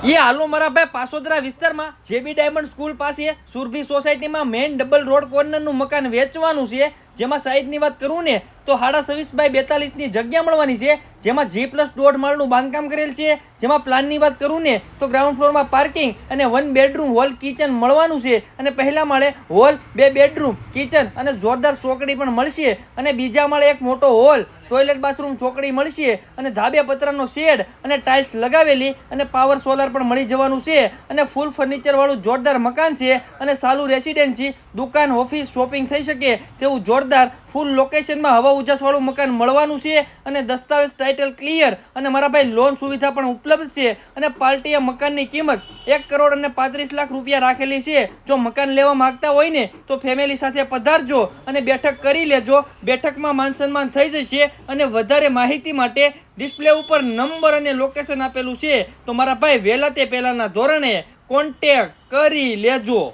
એ હાલો મારા ભાઈ પાસોદરા વિસ્તારમાં જેબી ડાયમંડ સ્કૂલ પાસે સુરભી સોસાયટીમાં મેઇન ડબલ રોડ કોર્નરનું મકાન વેચવાનું છે, જેમાં સાઈઝની વાત કરું ને તો 26x42ની જગ્યા મળવાની છે, જેમાં G+1.5 માળનું બાંધકામ કરેલ છે, જેમાં પ્લાનની વાત કરું ને તો ગ્રાઉન્ડ ફ્લોરમાં પાર્કિંગ અને 1 બેડરૂમ હોલ કિચન મળવાનું છે, અને પહેલા માળે હોલ 2 બેડરૂમ કિચન અને જોરદાર ચોકડી પણ મળશે, અને બીજા માળે એક મોટો હોલ ટોયલેટ બાથરૂમ ચોકડી મળશે, અને ધાબે પતરાનો શેડ અને ટાઇલ્સ લગાવેલી અને પાવર સોલાર પણ મળી જવાનું છે, અને ફૂલ ફર્નિચર વાળું જોરદાર મકાન છે, અને સાલું રેસિડેન્સી દુકાન ઓફિસ શોપિંગ થઈ શકે તેવું જોરદાર ફૂલ લોકેશનમાં હવા ઉજાસ વાળું મકાન મળવાનું છે, અને દસ્તાવેજ ટાઇટલ ક્લિયર, અને મારા ભાઈ લોન સુવિધા પણ ઉપલબ્ધ છે, અને પાર્ટીએ મકાનની કિંમત 1,35,00,000 રૂપિયા રાખેલી છે। જો મકાન લેવા માંગતા હોય ને તો ફેમિલી સાથે પધારજો અને બેઠક કરી લેજો, બેઠકમાં માન સન્માન થઈ જશે, અને વધારે માહિતી માટે ડિસ્પ્લે ઉપર નંબર અને લોકેશન આપેલું છે, તો મારા ભાઈ વહેલા તે પહેલાના ધોરણે કોન્ટેક્ટ કરી લેજો।